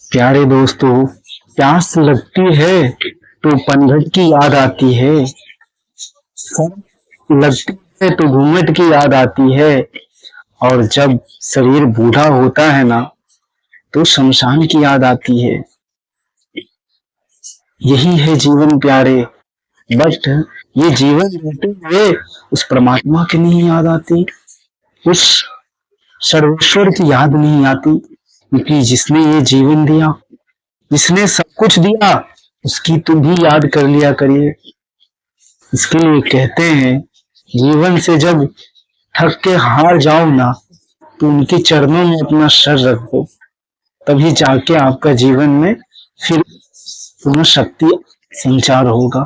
प्यारे दोस्तों, प्यास लगती है तो पनघट की याद आती है। सर्द लगती है तो घूंघट की याद आती है। और जब शरीर बूढ़ा होता है ना, तो शमशान की याद आती है। यही है जीवन प्यारे। बट ये जीवन रहते हुए उस परमात्मा की नहीं याद आती, उस सर्वेश्वर की याद नहीं आती, क्योंकि जिसने ये जीवन दिया, जिसने सब कुछ दिया, उसकी तुम भी याद कर लिया करिए। इसके लिए कहते हैं, जीवन से जब थक के हार जाओ ना, तो उनके चरणों में अपना सर रख दो। तभी जाके आपका जीवन में फिर पुनः शक्ति संचार होगा।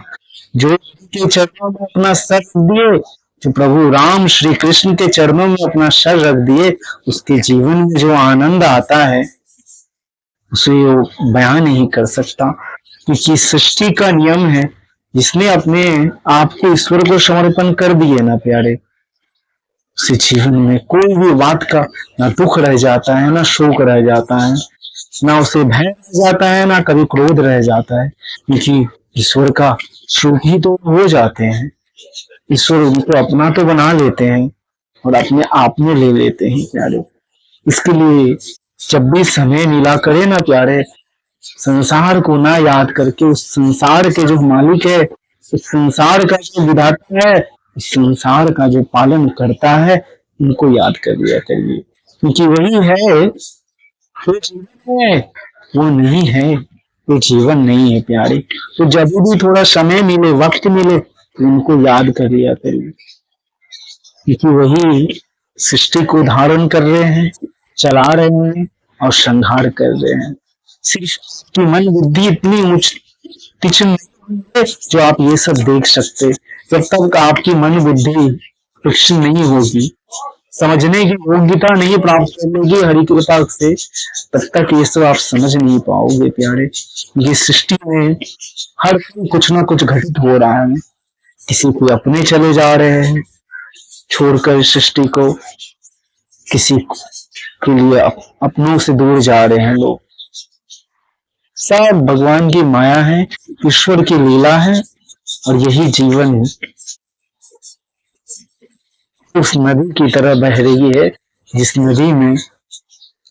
जो के चरणों में अपना सर रख दिए, जो प्रभु राम श्री कृष्ण के चरणों में अपना सर रख दिए, उसके जीवन में जो आनंद आता है उसे वो बयान नहीं कर सकता। क्योंकि सृष्टि का नियम है, जिसने अपने आप को ईश्वर को समर्पण कर दिए ना प्यारे, उसे जीवन में कोई भी बात का ना दुख रह जाता है, ना शोक रह जाता है, ना उसे भय रह जाता है, ना कभी क्रोध रह जाता है। क्योंकि ईश्वर का स्वरूप ही तो हो जाते हैं। ईश्वर उनको अपना तो बना लेते हैं और अपने आप में ले लेते हैं प्यारे। इसके लिए जब भी समय मिला करे ना प्यारे, संसार को ना याद करके उस संसार के जो मालिक है, उस संसार का जो विधाता है, उस संसार का जो पालन करता है, उनको याद कर लिया करिए। क्योंकि वही है वो जीवन है, वो नहीं है वो जीवन नहीं है प्यारे। तो जब भी थोड़ा समय मिले, वक्त मिले, तो उनको याद कर लिया करिए। क्योंकि वही सृष्टि को धारण कर रहे हैं, चला रहे हैं और संहार कर रहे हैं। सिर्फ की मन बुद्धि इतनी उच्च तीक्ष्ण है जो आप ये सब देख सकते। जब तक आपकी मन बुद्धि तीक्ष्ण नहीं होगी, समझने की योग्यता नहीं प्राप्त होगी हरि कृपा से, तब तक ये सब आप समझ नहीं पाओगे प्यारे। ये सृष्टि में हर कुछ ना कुछ घटित हो रहा है। किसी को अपने चले जा रहे हैं छोड़कर सृष्टि को, किसी के लिए अपनों से दूर जा रहे हैं लोग। सब भगवान की माया है, ईश्वर की लीला है। और यही जीवन उस नदी की तरह बह रही है, जिस नदी में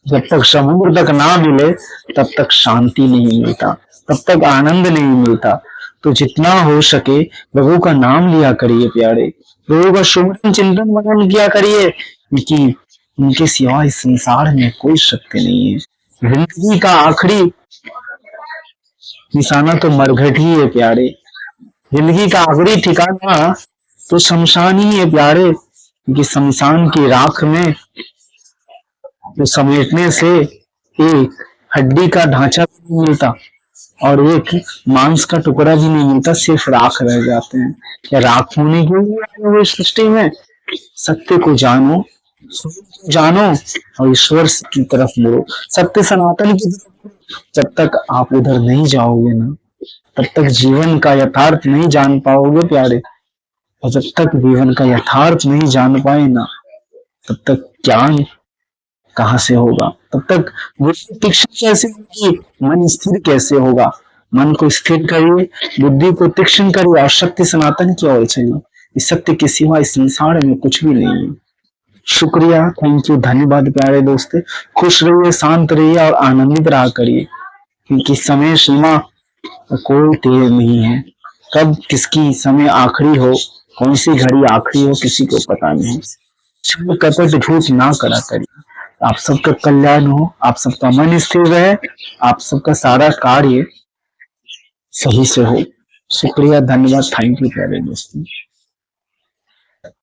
जब तक समुद्र तक ना मिले तब तक शांति नहीं मिलता, तब तक आनंद नहीं मिलता। तो जितना हो सके प्रभु का नाम लिया करिए प्यारे, प्रभु का सुमरन चिंतन मनन किया करिए, क्योंकि उनके सिवा इस संसार में कोई शक्ति नहीं है। जिंदगी का आखिरी निशाना तो मरघट ही है प्यारे। जिंदगी का आखिरी ठिकाना तो शमशान ही है प्यारे। क्योंकि शमशान की राख में तो समेटने से एक हड्डी का ढांचा भी नहीं मिलता और एक मांस का टुकड़ा भी नहीं मिलता, सिर्फ राख रह जाते हैं। क्या राख होने के लिए आए हुए सृष्टि में? सत्य को जानो, जानो और ईश्वर की तरफ मुड़ो, सत्य सनातन की तरफ। जब तक आप उधर नहीं जाओगे ना, तब तक जीवन का यथार्थ नहीं जान पाओगे प्यारे। और जब तक जीवन का यथार्थ नहीं जान पाए ना, तब तक ज्ञान कहाँ से होगा, तब तक बुद्धि तीक्ष्ण कैसे होगी, मन स्थिर कैसे होगा। मन को स्थिर करिए, बुद्धि को तीक्ष्ण करिए और सत्य सनातन की ओर चलिए। इस सत्य के सिवा इस संसार में कुछ भी नहीं है। शुक्रिया, थैंक यू, धन्यवाद प्यारे दोस्त। खुश रहिए, शांत रहिए और आनंदित रहा करिए, क्योंकि समय सीमा कोई तेज नहीं है। कब किसकी समय आखिरी हो, कौन सी घड़ी आखिरी हो, किसी को पता नहीं। कपट झूठ ना करा करिए। आप सबका कल्याण हो, आप सबका मन स्थिर रहे, आप सबका सारा कार्य सही से हो। शुक्रिया, धन्यवाद, थैंक यू प्यारे दोस्तों।